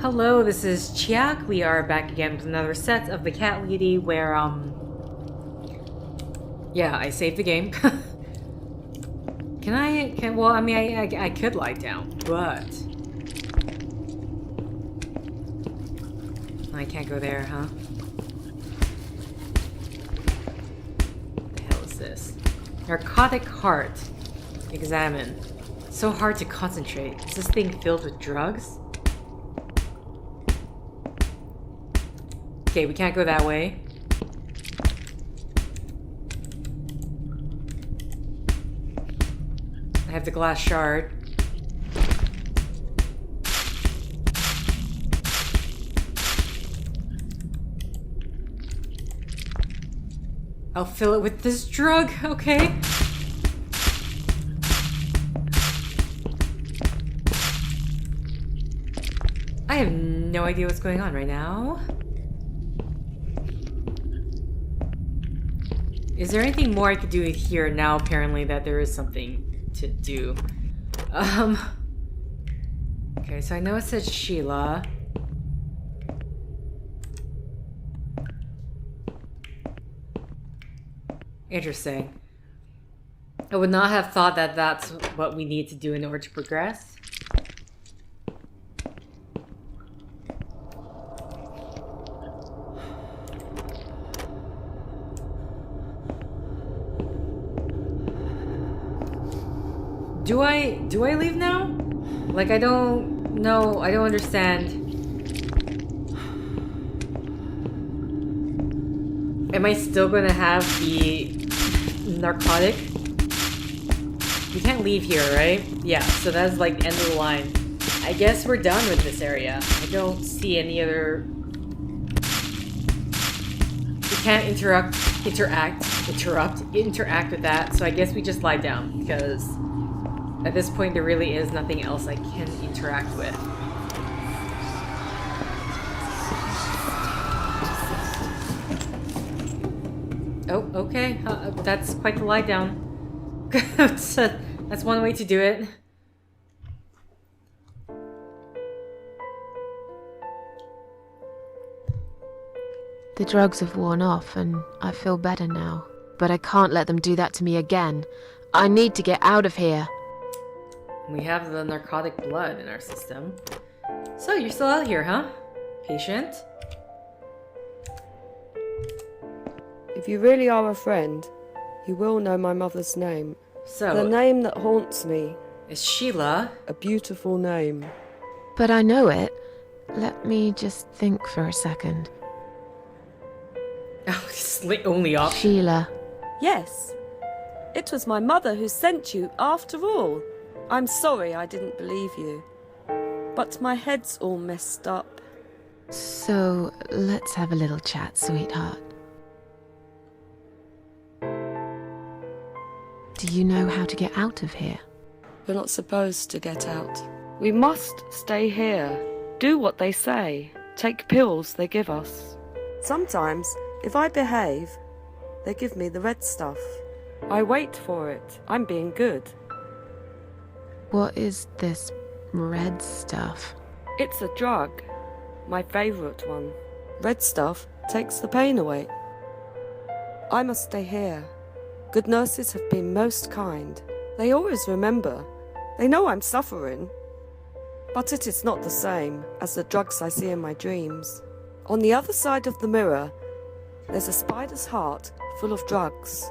Hello, this is Chiak. We are back again with another set of the Cat Lady where, yeah, I saved the game. Well, I mean, I could lie down, but... I can't go there, huh? What the hell is this? Narcotic heart. Examine. So hard to concentrate. Is this thing filled with drugs? Okay, we can't go that way. I have the glass shard. I'll fill it with this drug, okay? I have no idea what's going on right now. Is there anything more I could do here now, apparently, that there is something to do? Okay, so I know it says Sheila. Interesting. I would not have thought that that's what we need to do in order to progress. Do I leave now? Like, I don't know, I don't understand. Am I still gonna have the narcotic? We can't leave here, right? Yeah, so that's like the end of the line. I guess we're done with this area. I don't see any other... We can't interact with that, so I guess we just lie down, because at this point there really is nothing else I can interact with. Oh, okay. That's quite the lie down. That's one way to do it. The drugs have worn off and I feel better now. But I can't let them do that to me again. I need to get out of here. We have the narcotic blood in our system. So, you're still out here, huh? Patient? If you really are a friend, you will know my mother's name. So, The name that haunts me. is Sheila? A beautiful name. But I know it. Let me just think for a second. Oh, it's the only option. Sheila. Yes. It was my mother who sent you after all. I'm sorry I didn't believe you. But my head's all messed up. So, let's have a little chat, sweetheart. Do you know how to get out of here? We're not supposed to get out. We must stay here. Do what they say. Take pills they give us. Sometimes, if I behave, they give me the red stuff. I wait for it. I'm being good. What is this red stuff? It's a drug. My favourite one. Red stuff takes the pain away. I must stay here. Good nurses have been most kind. They always remember. They know I'm suffering. But it is not the same as the drugs I see in my dreams. On the other side of the mirror, there's a spider's heart full of drugs.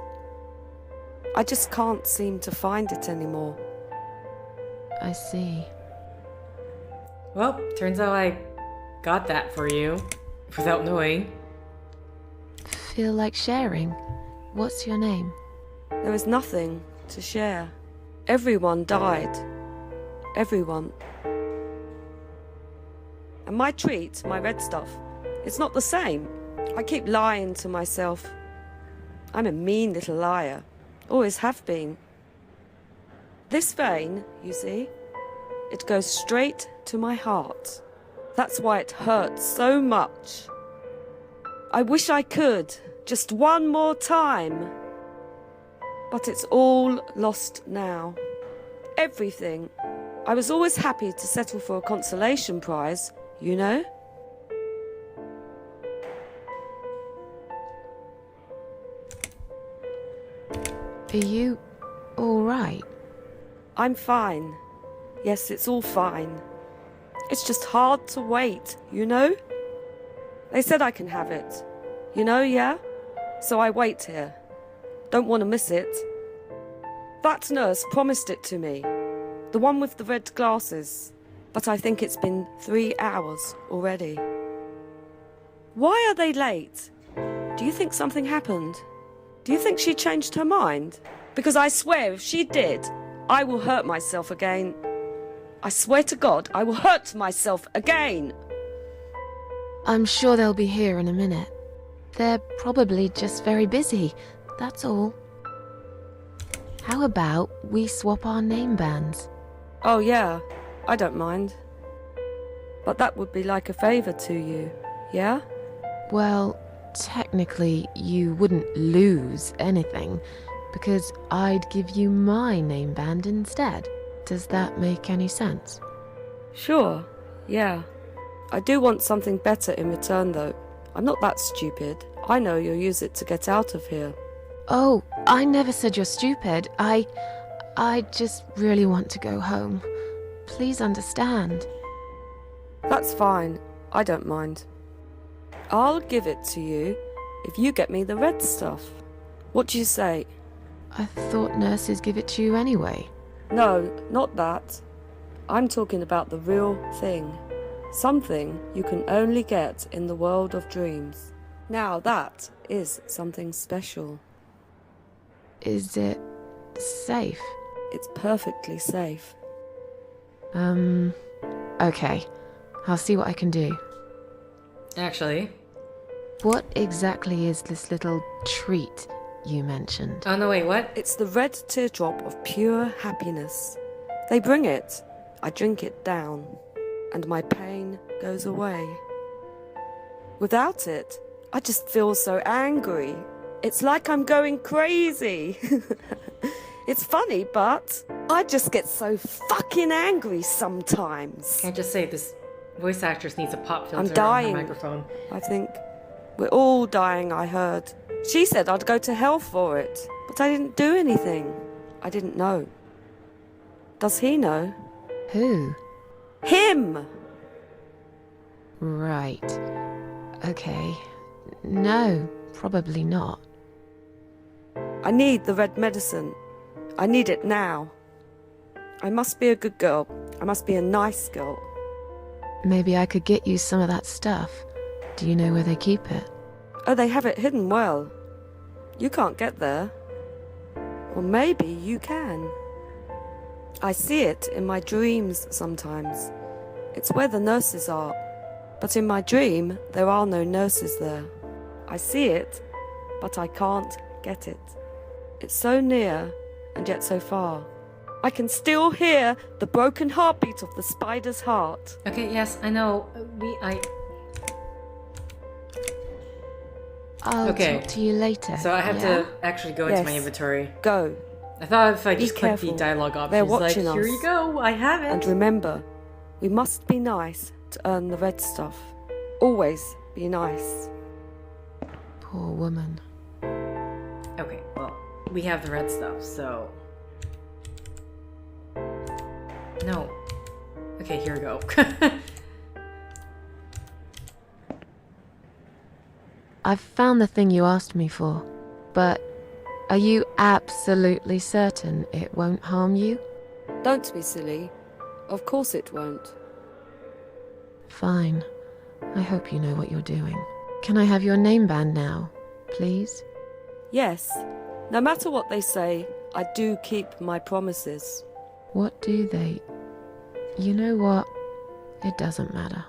I just can't seem to find it anymore. I see. Well, turns out I got that for you. Without knowing. Feel like sharing? What's your name? There is nothing to share. Everyone died. Everyone. And my treat, my red stuff, it's not the same. I keep lying to myself. I'm a mean little liar. Always have been. This vein, you see, it goes straight to my heart. That's why it hurts so much. I wish I could, just one more time. But it's all lost now. Everything. I was always happy to settle for a consolation prize, you know? Are you all right? I'm fine. Yes, it's all fine. It's just hard to wait, you know? They said I can have it. You know, yeah? So I wait here. Don't want to miss it. That nurse promised it to me. The one with the red glasses. But I think it's been 3 hours already. Why are they late? Do you think something happened? Do you think she changed her mind? Because I swear if she did, I will hurt myself again. I swear to God, I will hurt myself again. I'm sure they'll be here in a minute. They're probably just very busy, that's all. How about we swap our name bands? Oh yeah, I don't mind. But that would be like a favour to you, yeah? Well, technically, you wouldn't lose anything, because I'd give you my name band instead. Does that make any sense? Sure, yeah. I do want something better in return though. I'm not that stupid. I know you'll use it to get out of here. Oh, I never said you're stupid. I just really want to go home. Please understand. That's fine. I don't mind. I'll give it to you if you get me the red stuff. What do you say? I thought nurses give it to you anyway. No, not that. I'm talking about the real thing. Something you can only get in the world of dreams. Now that is something special. Is it safe? It's perfectly safe. Okay. I'll see what I can do. Actually. What exactly is this little treat you mentioned? Oh, no, wait, what? It's the red teardrop of pure happiness. They bring it. I drink it down. And my pain goes away. Without it, I just feel so angry. It's like I'm going crazy. It's funny, but I just get so fucking angry sometimes. Can't just say this voice actress needs a pop filter I'm on dying. her microphone. I think we're all dying, I heard. She said I'd go to hell for it, but I didn't do anything. I didn't know. Does he know? Who? Him! Right. Okay. No, probably not. I need the red medicine. I need it now. I must be a good girl. I must be a nice girl. Maybe I could get you some of that stuff. Do you know where they keep it? Oh, they have it hidden well. You can't get there. Or maybe you can. I see it in my dreams sometimes. It's where the nurses are. But in my dream, there are no nurses there. I see it, but I can't get it. It's so near, and yet so far. I can still hear the broken heartbeat of the spider's heart. Okay, yes, I know. I'll Okay. talk to you later. So I have yeah? to actually go into my Yes. inventory. Go, I thought if I Be just click the careful. dialogue options, They're like, watching here us. you go, I have it. and remember, we must be nice to earn the red stuff. Always be nice. Poor woman. Okay, well, we have the red stuff, so... No. Okay, here we go. I've found the thing you asked me for, but are you absolutely certain it won't harm you? Don't be silly. Of course it won't. Fine. I hope you know what you're doing. Can I have your name band now, please? Yes, no matter what they say, I do keep my promises. What do they... You know what? It doesn't matter.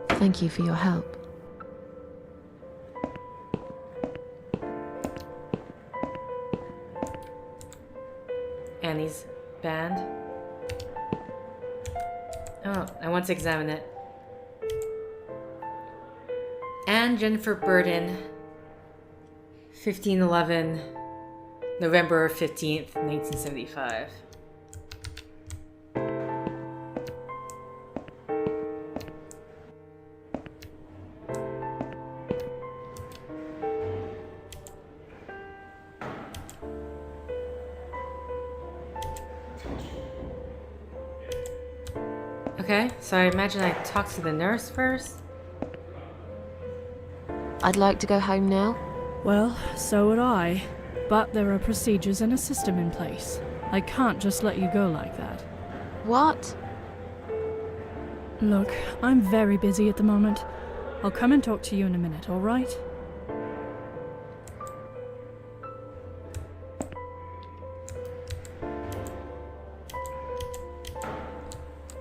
Thank you for your help. Annie's band. Oh, I want to examine it. Anne Jennifer Burden, 1511, November 15th, 1975. Okay, so I imagine I talk to the nurse first? I'd like to go home now. Well, so would I. But there are procedures and a system in place. I can't just let you go like that. What? Look, I'm very busy at the moment. I'll come and talk to you in a minute, alright?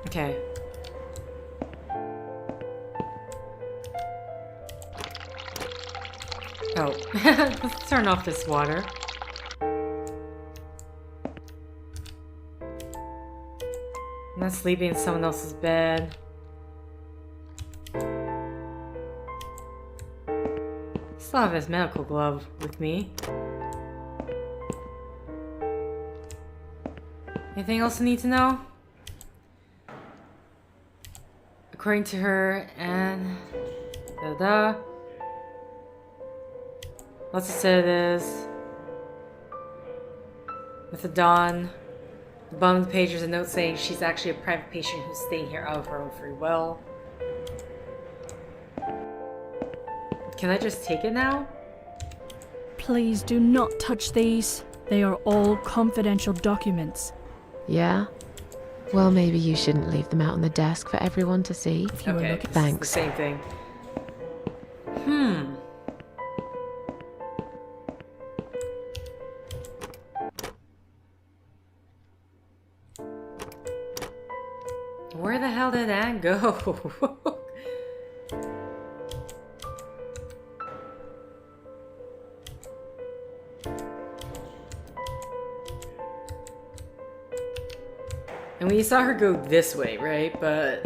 Okay. Oh, let's turn off this water. I'm not sleeping in someone else's bed. Still have his medical glove with me. Anything else I need to know? According to her, and lots of sedatives. Methadone. The bottom of the page there's a note saying she's actually a private patient who's staying here out of her own free will. Can I just take it now? Please do not touch these. They are all confidential documents. Yeah? Well, maybe you shouldn't leave them out on the desk for everyone to see. If you were Okay, looking... it's the Thanks. same thing. Where the hell did Anne go? And we saw her go this way, right? But...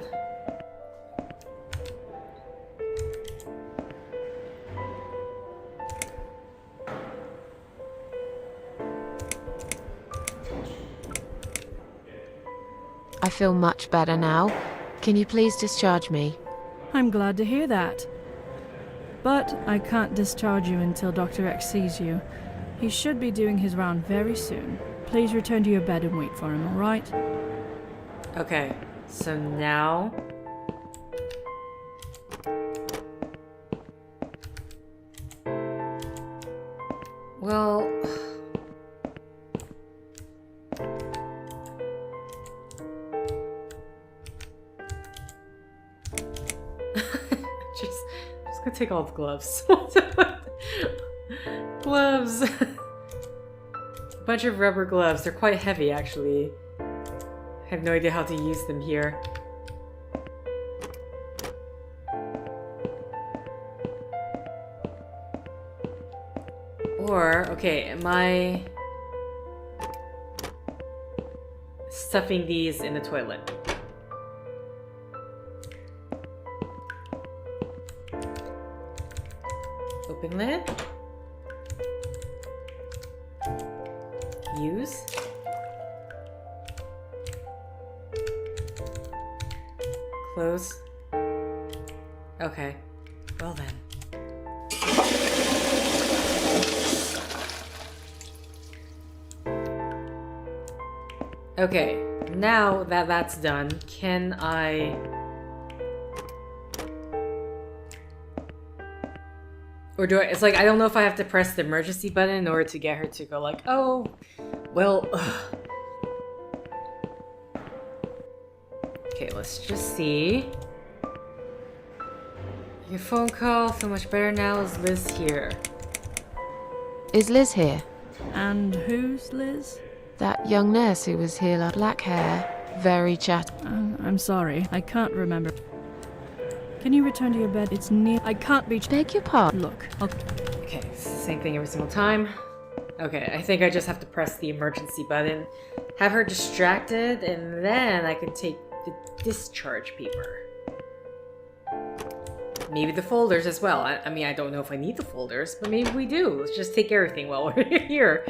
I feel much better now. Can you please discharge me? I'm glad to hear that. But I can't discharge you until Dr. X sees you. He should be doing his round very soon. Please return to your bed and wait for him, alright? Okay, so now... Well... just gonna take all the gloves. Gloves! Bunch of rubber gloves. They're quite heavy, actually. I have no idea how to use them here. Or, okay, am I stuffing these in the toilet? Open lid. Use. Close. Okay. Well then. Okay. Now that that's done, can I... Or do I... It's like, I don't know if I have to press the emergency button in order to get her to go like, oh, well... Okay, let's just see. Your phone call, so much better now. Is Liz here? Is Liz here? And who's Liz? That young nurse who was here, black hair, very chatty. I'm sorry, I can't remember. Can you return to your bed? It's near... I can't reach... Beg your pardon? Look, Okay, it's the same thing every single time. Okay, I think I just have to press the emergency button, have her distracted, and then I can take the discharge paper. Maybe the folders as well. I mean, I don't know if I need the folders, but maybe we do. Let's just take everything while we're here.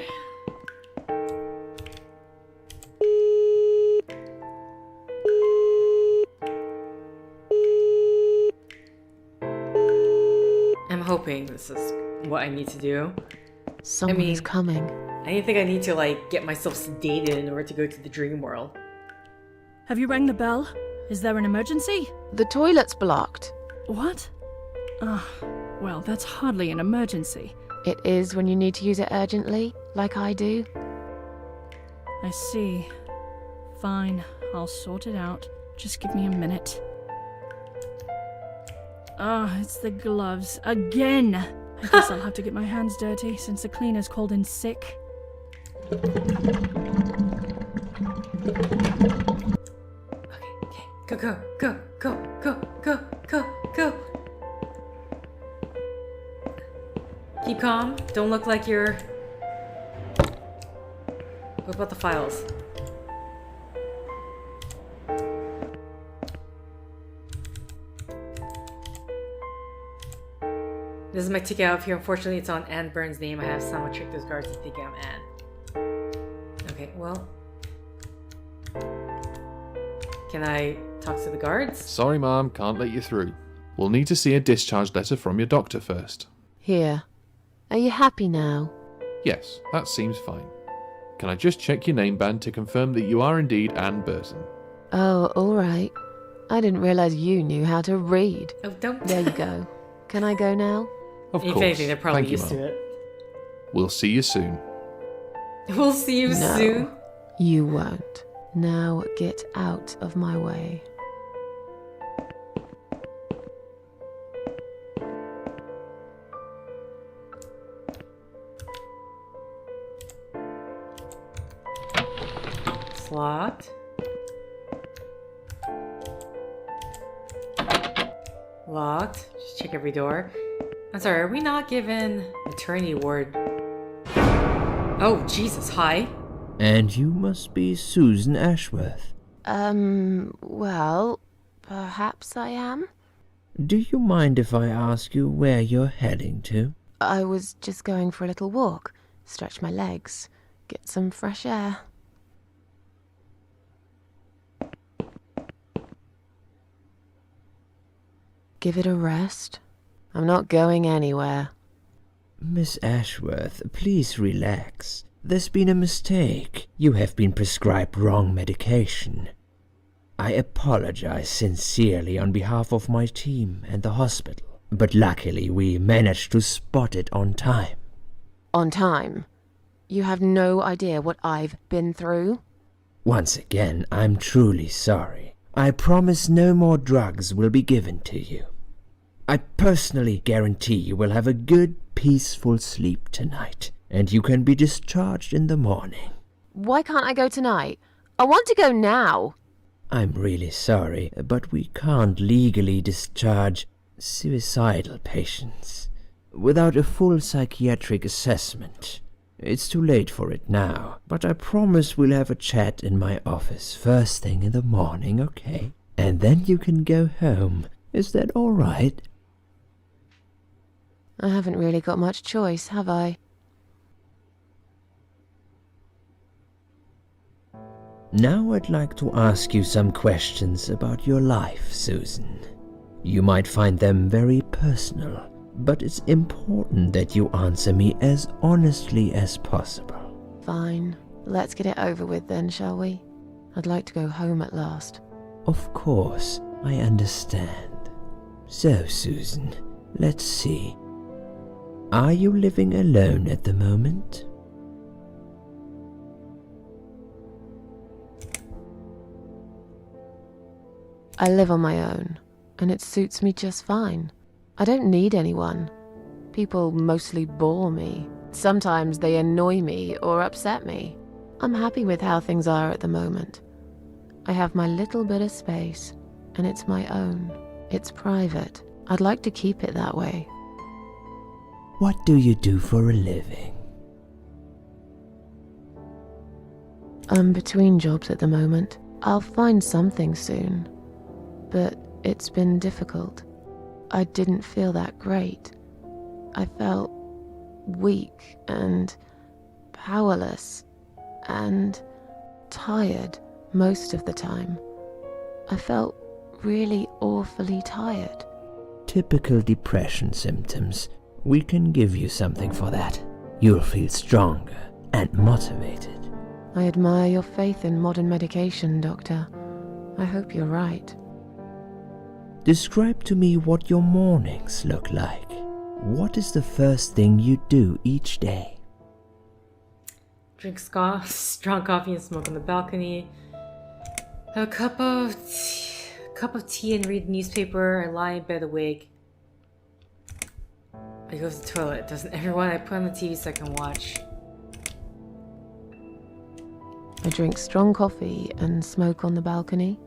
I'm hoping this is what I need to do. Someone's coming. I didn't think I need to, like, get myself sedated in order to go to the dream world. have you rang the bell? Is there an emergency? The toilet's blocked. What? Well, that's hardly an emergency. It is when you need to use it urgently, like I do. I see. Fine, I'll sort it out. Just give me a minute. It's the gloves. Again! I guess I'll have to get my hands dirty since the cleaner's called in sick. Okay. Go. Keep calm. Don't look like you're... What about the files? This is my ticket out of here. Unfortunately, it's on Anne Burns' name. I have someone trick those guards to think I'm Anne. Okay, well... Can I talk to the guards? Sorry, Mom, can't let you through. We'll need to see a discharge letter from your doctor first. Here. Are you happy now? Yes, that seems fine. Can I just check your name band to confirm that you are indeed Anne Burton? Oh, all right. I didn't realize you knew how to read. Oh, don't... There you go. Can I go now? Of If course. anything, they're probably Thank you, used Mom. to it. We'll see you soon. We'll see you No. soon. You won't. Now get out of my way. It's locked. Locked. Just check every door. I'm sorry, are we not given maternity ward? Oh, Jesus, hi. And you must be Susan Ashworth. Well, perhaps I am? Do you mind if I ask you where you're heading to? I was just going for a little walk, stretch my legs, get some fresh air. Give it a rest. I'm not going anywhere. Miss Ashworth, please relax. There's been a mistake. You have been prescribed wrong medication. I apologize sincerely on behalf of my team and the hospital, but luckily we managed to spot it on time. On time? You have no idea what I've been through? Once again, I'm truly sorry. I promise no more drugs will be given to you. I personally guarantee you will have a good, peaceful sleep tonight, and you can be discharged in the morning. Why can't I go tonight? I want to go now. I'm really sorry, but we can't legally discharge suicidal patients without a full psychiatric assessment. It's too late for it now, but I promise we'll have a chat in my office first thing in the morning, okay? And then you can go home. Is that all right? I haven't really got much choice, have I? Now I'd like to ask you some questions about your life, Susan. You might find them very personal, but it's important that you answer me as honestly as possible. Fine. Let's get it over with then, shall we? I'd like to go home at last. Of course, I understand. So, Susan, let's see. Are you living alone at the moment? I live on my own, and it suits me just fine. I don't need anyone. People mostly bore me. Sometimes they annoy me or upset me. I'm happy with how things are at the moment. I have my little bit of space, and it's my own. It's private. I'd like to keep it that way. What do you do for a living? I'm between jobs at the moment. I'll find something soon. But it's been difficult. I didn't feel that great. I felt weak and powerless and tired most of the time. I felt really awfully tired. Typical depression symptoms. We can give you something for that. You'll feel stronger and motivated. I admire your faith in modern medication, Doctor. I hope you're right. Describe to me what your mornings look like. What is the first thing you do each day? Drink strong coffee and smoke on the balcony. Have a cup of tea and read the newspaper. I lie in bed awake. I go to the toilet. Doesn't everyone? I put on the TV so I can watch. I drink strong coffee and smoke on the balcony.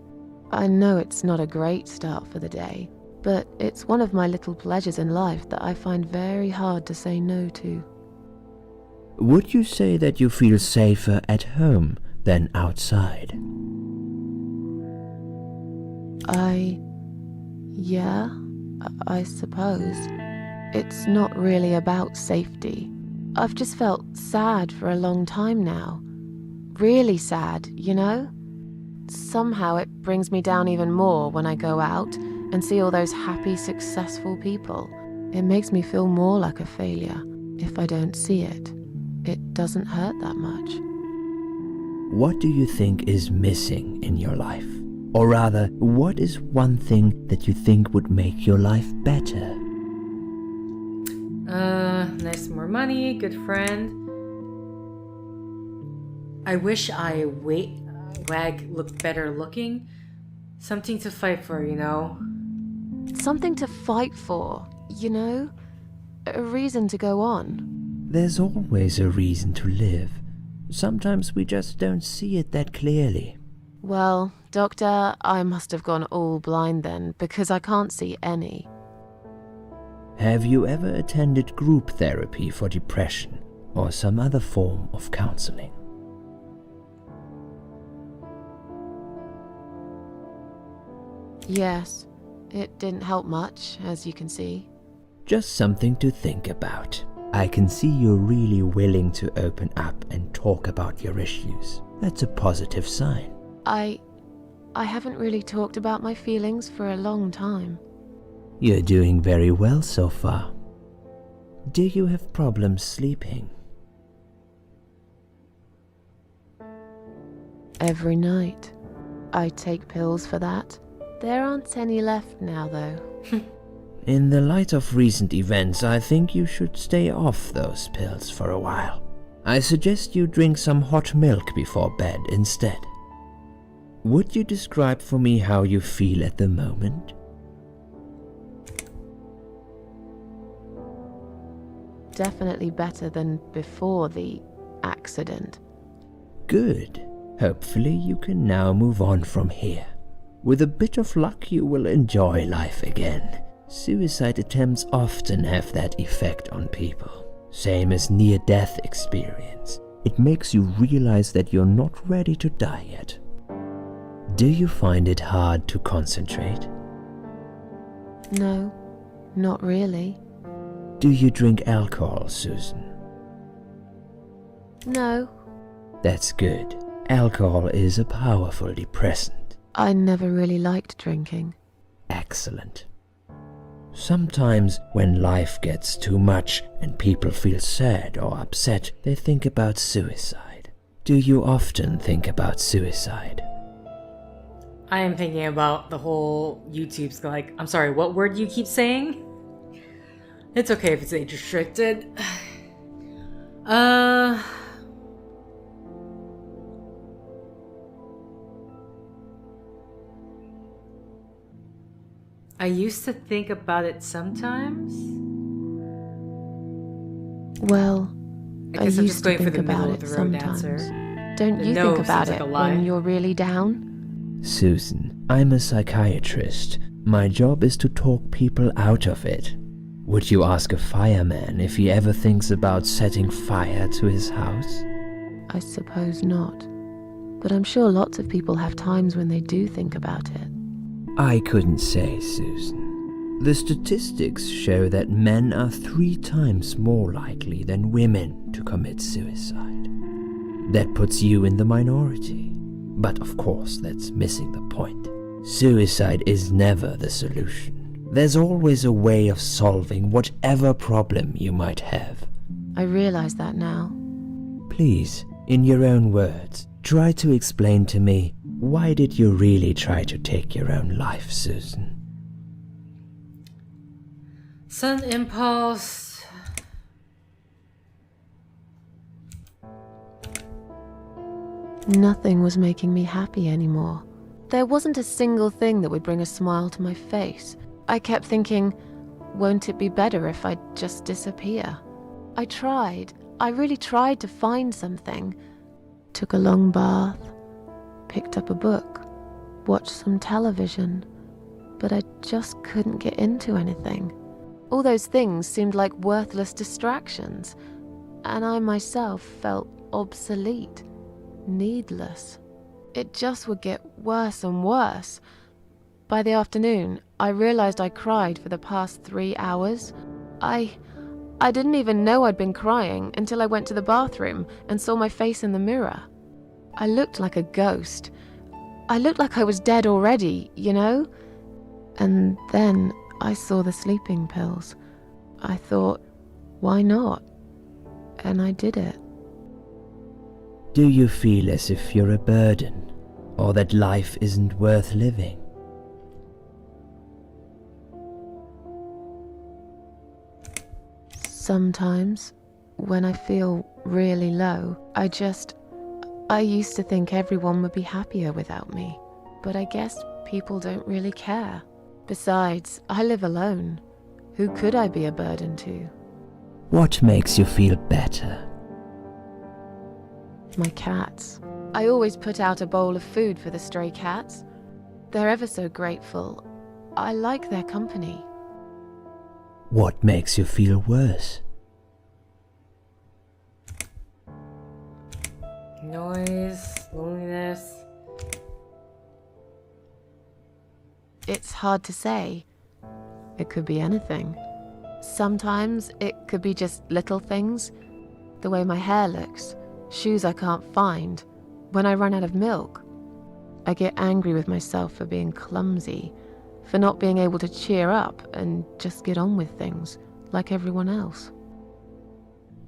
I know it's not a great start for the day, but it's one of my little pleasures in life that I find very hard to say no to. Would you say that you feel safer at home than outside? Yeah, I suppose. It's not really about safety. I've just felt sad for a long time now. Really sad, you know? Somehow it brings me down even more when I go out and see all those happy, successful people. It makes me feel more like a failure. If I don't see it, it doesn't hurt that much. What do you think is missing in your life? Or rather, what is one thing that you think would make your life better? Nice more money, good friend. I wish Wag looked better looking. Something to fight for, you know? Something to fight for, you know? A reason to go on. There's always a reason to live. Sometimes we just don't see it that clearly. Well, Doctor, I must have gone all blind then, because I can't see any. Have you ever attended group therapy for depression or some other form of counseling? Yes, it didn't help much, as you can see. Just something to think about. I can see you're really willing to open up and talk about your issues. That's a positive sign. I haven't really talked about my feelings for a long time. You're doing very well so far. Do you have problems sleeping? Every night. I take pills for that. There aren't any left now, though. In the light of recent events, I think you should stay off those pills for a while. I suggest you drink some hot milk before bed instead. Would you describe for me how you feel at the moment? Definitely better than before the accident. Good. Hopefully you can now move on from here. With a bit of luck, you will enjoy life again. Suicide attempts often have that effect on people. Same as near-death experience. It makes you realize that you're not ready to die yet. Do you find it hard to concentrate? No, not really. Do you drink alcohol, Susan? No. That's good. Alcohol is a powerful depressant. I never really liked drinking. Excellent. Sometimes when life gets too much and people feel sad or upset, they think about suicide. Do you often think about suicide? I am thinking about the whole YouTube's like, I'm sorry, what word do you keep saying? It's okay if it's age restricted. I used to think about it sometimes. Well, I guess I'm used just going to for think the middle about of the it road sometimes. answer. Don't The you no think about seems like it a lie. when you're really down? Susan, I'm a psychiatrist. My job is to talk people out of it. Would you ask a fireman if he ever thinks about setting fire to his house? I suppose not. But I'm sure lots of people have times when they do think about it. I couldn't say, Susan. The statistics show that men are 3 times more likely than women to commit suicide. That puts you in the minority. But of course, that's missing the point. Suicide is never the solution. There's always a way of solving whatever problem you might have. I realize that now. Please, in your own words, try to explain to me, why did you really try to take your own life, Susan? Sun impulse. Nothing was making me happy anymore. There wasn't a single thing that would bring a smile to my face. I kept thinking, won't it be better if I just disappear? I tried. I really tried to find something. Took a long bath, picked up a book, watched some television, but I just couldn't get into anything. All those things seemed like worthless distractions, and I myself felt obsolete, needless. It just would get worse and worse. By the afternoon, I realized I cried for the past 3 hours. I didn't even know I'd been crying until I went to the bathroom and saw my face in the mirror. I looked like a ghost. I looked like I was dead already, you know? And then I saw the sleeping pills. I thought, why not? And I did it. Do you feel as if you're a burden, or that life isn't worth living? Sometimes, when I feel really low, I used to think everyone would be happier without me. But I guess people don't really care. Besides, I live alone. Who could I be a burden to? What makes you feel better? My cats. I always put out a bowl of food for the stray cats. They're ever so grateful. I like their company. What makes you feel worse? Noise, loneliness. It's hard to say. It could be anything. Sometimes it could be just little things. The way my hair looks, shoes I can't find, when I run out of milk. I get angry with myself for being clumsy, for not being able to cheer up and just get on with things like everyone else.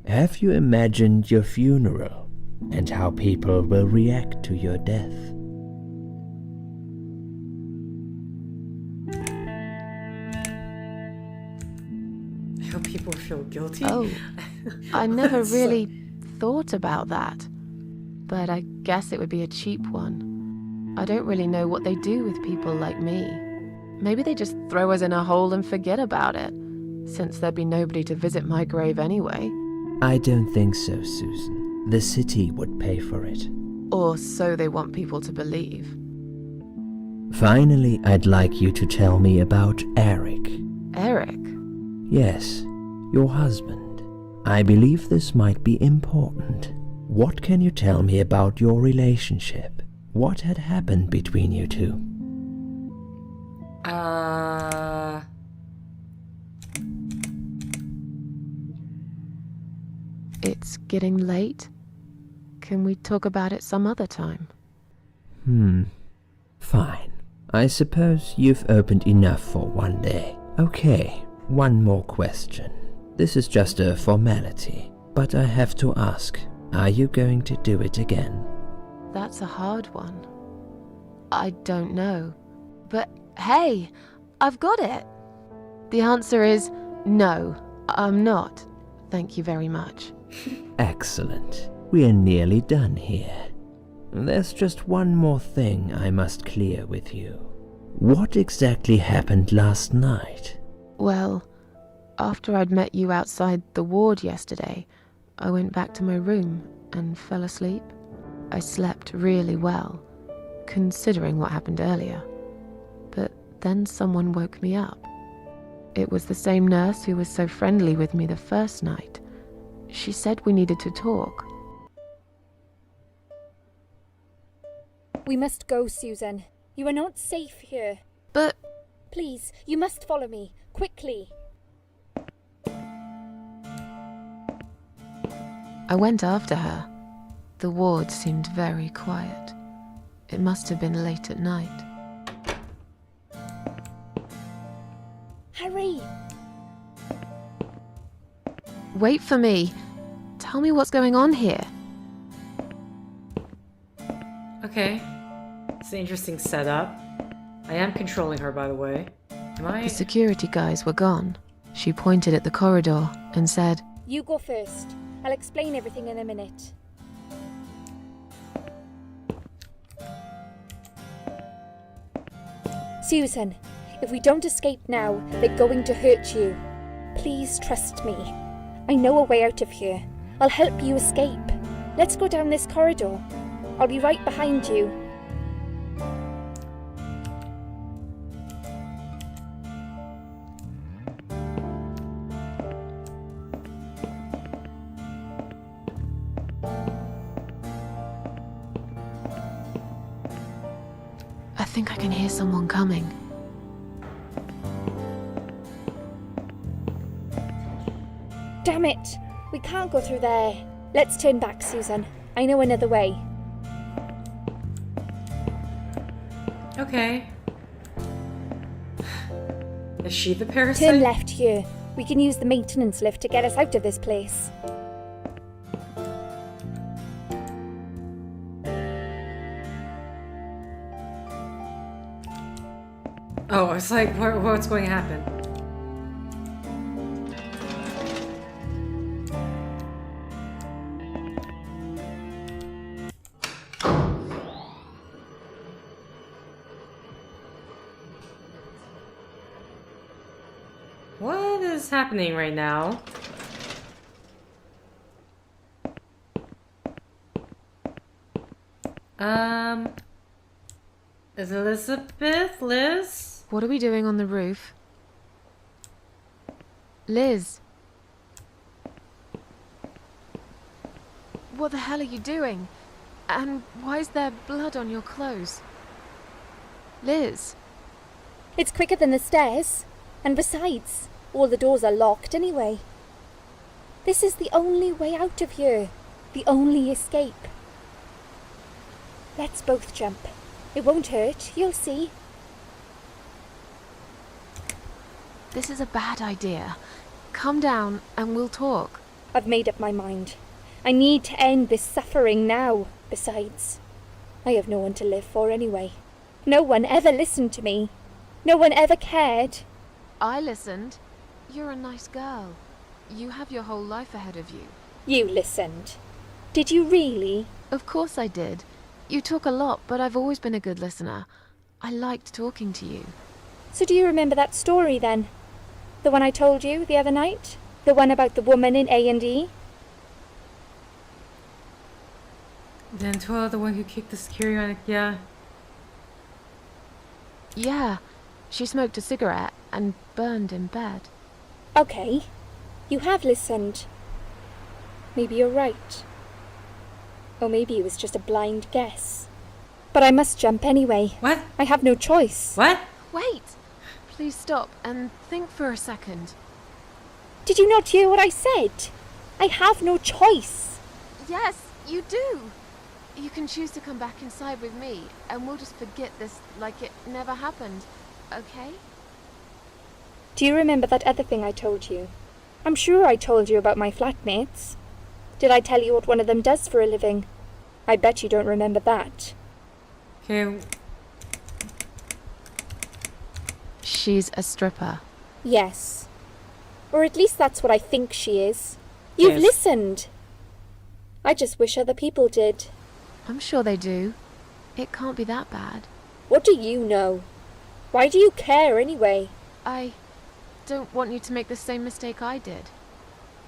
Have you imagined your funeral and how people will react to your death? I hope people feel guilty. Oh, I never That's really thought about that. But I guess it would be a cheap one. I don't really know what they do with people like me. Maybe they just throw us in a hole and forget about it, since there'd be nobody to visit my grave anyway. I don't think so, Susan. The city would pay for it. Or so they want people to believe. Finally, I'd like you to tell me about Eric. Eric? Yes, your husband. I believe this might be important. What can you tell me about your relationship? What had happened between you two? It's getting late. Can we talk about it some other time? Fine. I suppose you've opened enough for one day. Okay, one more question. This is just a formality, but I have to ask, are you going to do it again? That's a hard one. I don't know. But hey, I've got it. The answer is no, I'm not. Thank you very much. Excellent. We're nearly done here. There's just one more thing I must clear with you. What exactly happened last night? Well, after I'd met you outside the ward yesterday, I went back to my room and fell asleep. I slept really well, considering what happened earlier. But then someone woke me up. It was the same nurse who was so friendly with me the first night. She said we needed to talk. We must go, Susan. You are not safe here. But Please, you must follow me. Quickly. I went after her. The ward seemed very quiet. It must have been late at night. Hurry! Wait for me. Tell me what's going on here. Okay. It's an interesting setup. I am controlling her, by the way. Am I? The security guys were gone. She pointed at the corridor and said, You go first. I'll explain everything in a minute. Susan, if we don't escape now, they're going to hurt you. Please trust me. I know a way out of here. I'll help you escape. Let's go down this corridor. I'll be right behind you. I think I can hear someone coming. Damn it! We can't go through there. Let's turn back, Susan. I know another way. Okay. Is she the parasite? Turn left here. We can use the maintenance lift to get us out of this place. Oh, it's like, what's going to happen? What is happening right now? Is Elizabeth? Liz? What are we doing on the roof? Liz. What the hell are you doing? And why is there blood on your clothes? Liz. It's quicker than the stairs. And besides, all the doors are locked anyway. This is the only way out of here. The only escape. Let's both jump. It won't hurt, you'll see. This is a bad idea. Come down and we'll talk. I've made up my mind. I need to end this suffering now. Besides, I have no one to live for anyway. No one ever listened to me. No one ever cared. I listened. You're a nice girl. You have your whole life ahead of you. You listened. Did you really? Of course I did. You talk a lot, but I've always been a good listener. I liked talking to you. So do you remember that story then? The one I told you the other night? The one about the woman in A&E? Then 12, the one who kicked the security on it, yeah. Yeah, she smoked a cigarette and burned in bed. Okay, you have listened. Maybe you're right. Or maybe it was just a blind guess. But I must jump anyway. What? I have no choice. What? Wait! Please stop and think for a second. Did you not hear what I said? I have no choice. Yes, you do! You can choose to come back inside with me, and we'll just forget this like it never happened, okay? Do you remember that other thing I told you? I'm sure I told you about my flatmates. Did I tell you what one of them does for a living? I bet you don't remember that. Okay. She's a stripper. Yes. Or at least that's what I think she is. You've Yes. listened. I just wish other people did. I'm sure they do. It can't be that bad. What do you know? Why do you care anyway? I don't want you to make the same mistake I did.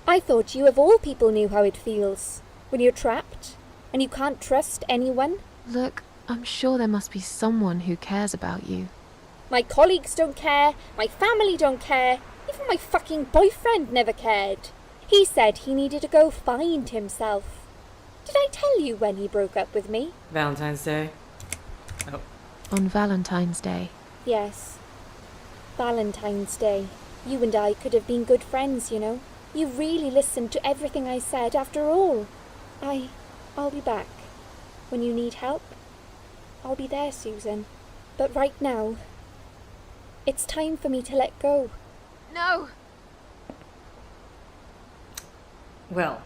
I thought you of all people knew how it feels. When you're trapped, and you can't trust anyone. Look, I'm sure there must be someone who cares about you. My colleagues don't care, my family don't care, even my fucking boyfriend never cared. He said he needed to go find himself. Did I tell you when he broke up with me? Valentine's Day. Oh. On Valentine's Day. Yes. Valentine's Day. You and I could have been good friends, you know. You really listened to everything I said after all. I'll be back. When you need help, I'll be there, Susan. But right now, it's time for me to let go. No! Well.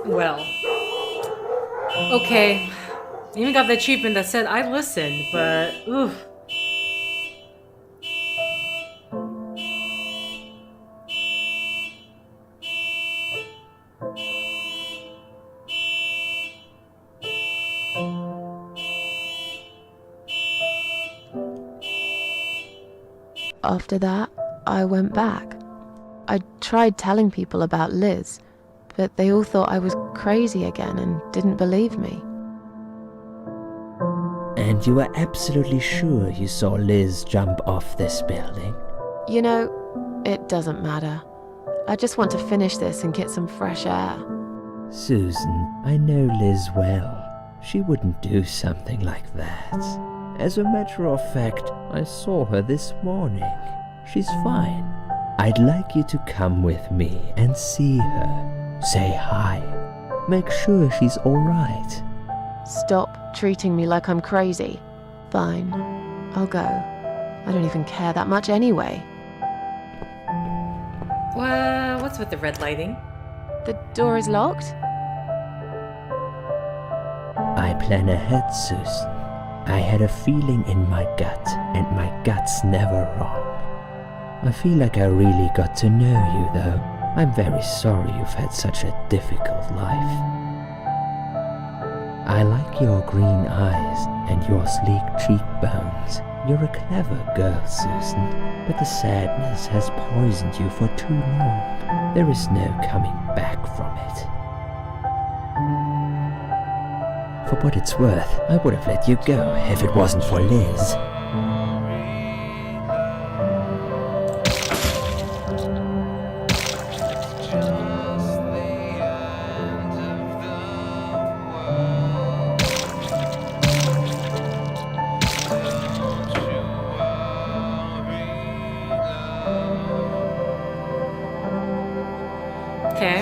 Well. Okay. Even got the achievement that said I listened, but oof. after that, I went back. I tried telling people about Liz, but they all thought I was crazy again and didn't believe me. And you were absolutely sure you saw Liz jump off this building? You know, it doesn't matter. I just want to finish this and get some fresh air. Susan, I know Liz well. She wouldn't do something like that. As a matter of fact, I saw her this morning. She's fine. I'd like you to come with me and see her. Say hi. Make sure she's alright. Stop treating me like I'm crazy. Fine, I'll go. I don't even care that much anyway. Well, what's with the red lighting? The door is locked? I plan ahead, Susan. I had a feeling in my gut, and my gut's never wrong. I feel like I really got to know you, though. I'm very sorry you've had such a difficult life. I like your green eyes and your sleek cheekbones. You're a clever girl, Susan, but the sadness has poisoned you for too long. There is no coming back from it. For what it's worth, I would have let you go if it wasn't for Liz. Okay.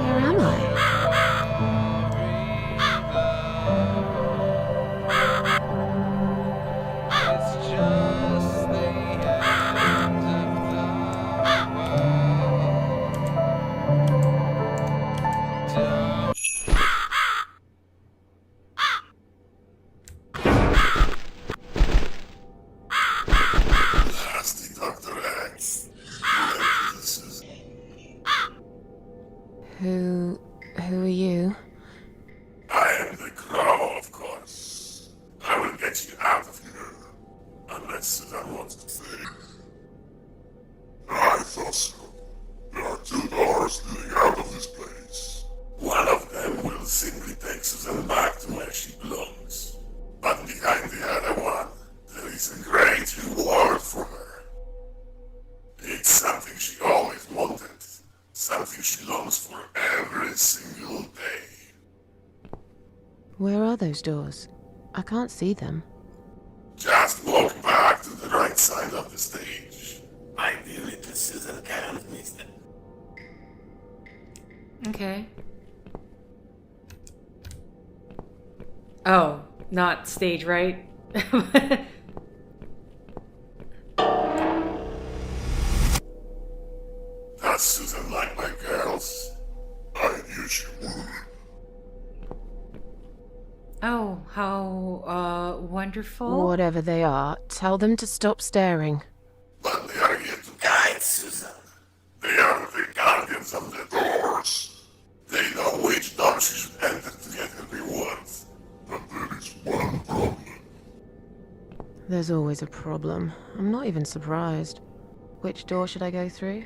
Where am I? Nasty Dr. X. Who are you? I am the Crow, of course. I will get you out of here. Unless Susan wants to stay. I thought so. There are two doors leading out of this place. One of them will simply take Susan back to where she belongs. But behind the other one, there is a great reward for her. It's something she always wanted. Something she longs for every single day. Where are those doors? I can't see them. Just walk back to the right side of the stage. Ideally, the Susan can't miss them. Okay. Oh, not stage right? Does Susan like my girls? I knew she would. Oh, how, wonderful. Whatever they are, tell them to stop staring. But they are here to guide Susan. They are the guardians of the doors. They know which door she should enter to get her rewards. But there is one problem. There's always a problem. I'm not even surprised. Which door should I go through?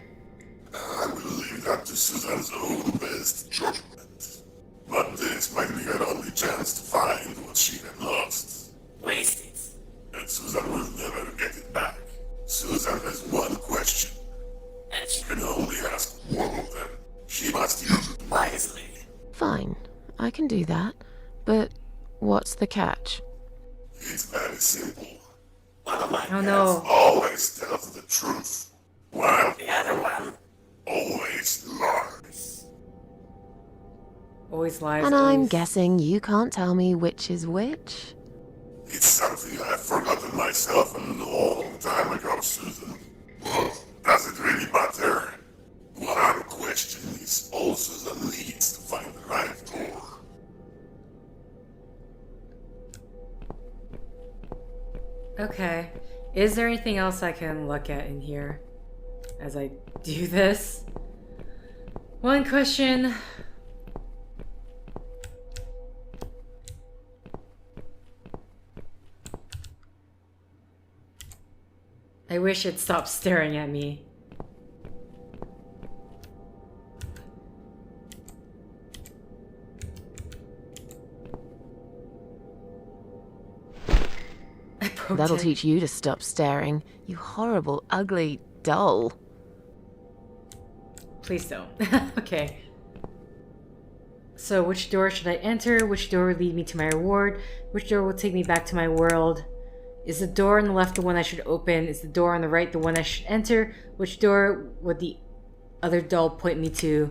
I will leave that to Susan's own best judgment. But this might be her only chance to find what she had lost. Waste it. And Susan will never get it back. Susan has one question. And she can only ask one of them. She must use it wisely. Fine, I can do that. But what's the catch? It's very simple. One of my Oh, girls no. always tells the truth, while the other one always lies. Always lies. And I'm always- guessing you can't tell me which is which? It's something I've forgotten myself a long time ago, Susan. But does it really matter? One question is all Susan needs to find the right door. Okay. Is there anything else I can look at in here as I do this? One question. I wish it stopped staring at me. That'll teach you to stop staring, you horrible, ugly doll. Please don't. Okay. So, which door should I enter? Which door will lead me to my reward? Which door will take me back to my world? Is the door on the left the one I should open? Is the door on the right the one I should enter? Which door would the other doll point me to?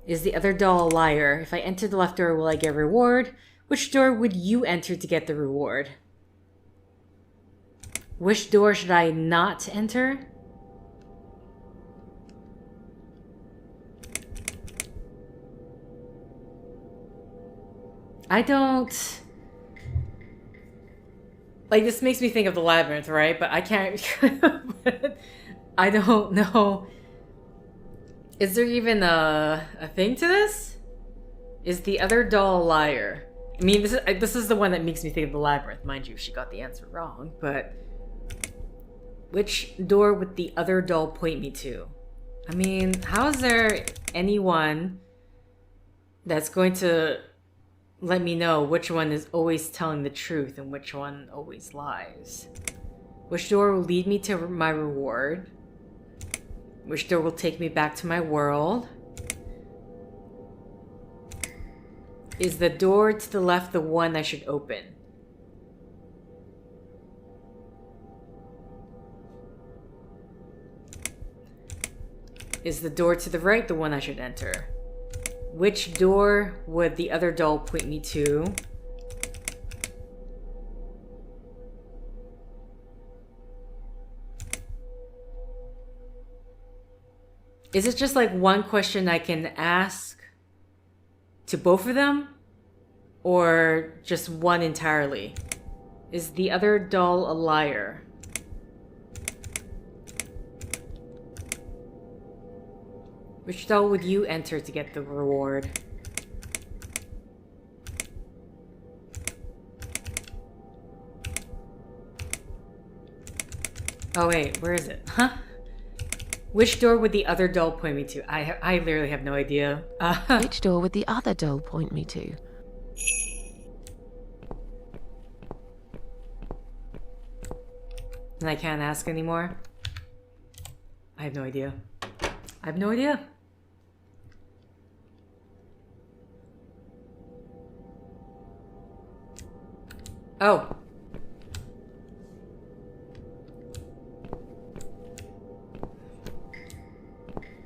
Is the other doll a liar? If I enter the left door, will I get a reward? Which door would you enter to get the reward? Which door should I not enter? I don't... Like, this makes me think of the labyrinth, right? But I can't... I don't know. Is there even a thing to this? Is the other doll a liar? I mean, this is the one that makes me think of the labyrinth. Mind you, she got the answer wrong, but... Which door would the other doll point me to? I mean, how is there anyone that's going to let me know which one is always telling the truth and which one always lies? Which door will lead me to my reward? Which door will take me back to my world? Is the door to the left the one I should open? Is the door to the right the one I should enter? Which door would the other doll point me to? Is it just like one question I can ask to both of them? Or just one entirely? Is the other doll a liar? Which doll would you enter to get the reward? Oh wait, where is it? Huh? Which door would the other doll point me to? I literally have no idea. Which door would the other doll point me to? And I can't ask anymore? I have no idea. I have no idea. Oh.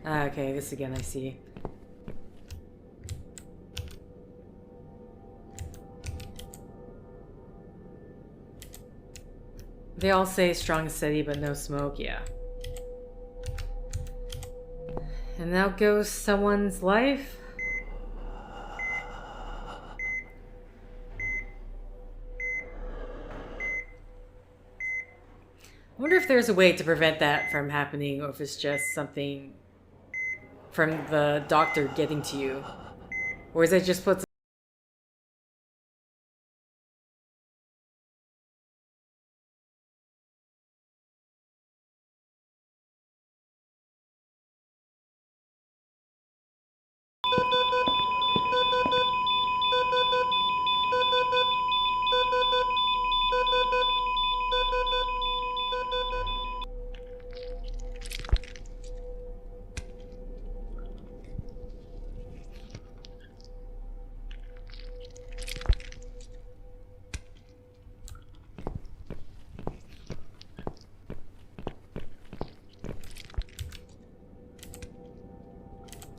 Okay, this again I see. They all say strong and steady, but no smoke, yeah. And now goes someone's life? I wonder if there's a way to prevent that from happening, or if it's just something from the doctor getting to you. Or is it just puts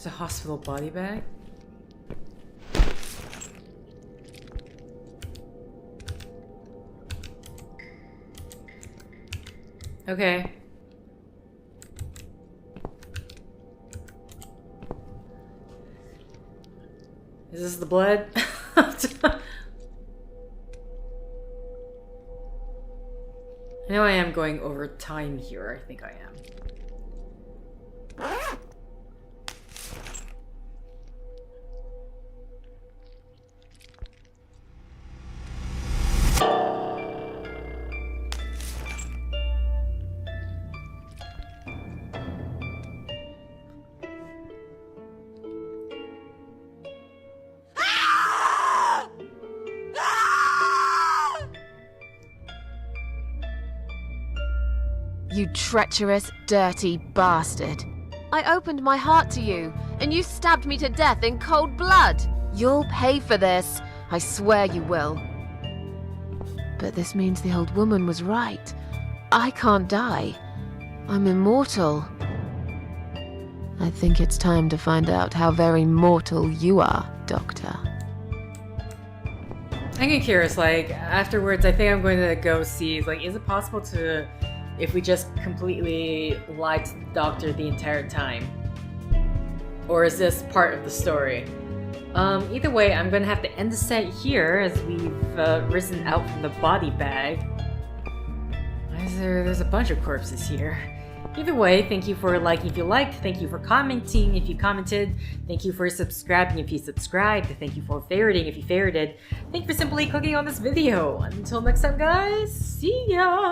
a hospital body bag? Okay. Is this the blood? I know I am going over time here. I think I am. You treacherous, dirty bastard. I opened my heart to you, and you stabbed me to death in cold blood. You'll pay for this. I swear you will. But this means the old woman was right. I can't die. I'm immortal. I think it's time to find out how very mortal you are, Doctor. I get curious, like, afterwards, I think I'm going to go see, like, is it possible to, if we just completely lied to the doctor the entire time? Or is this part of the story? Either way, I'm going to have to end the set here as we've risen out from the body bag. There's a bunch of corpses here. Either way, thank you for liking if you liked, thank you for commenting if you commented, thank you for subscribing if you subscribed, thank you for favoriting if you favorited, thank you for simply clicking on this video. Until next time, guys, see ya!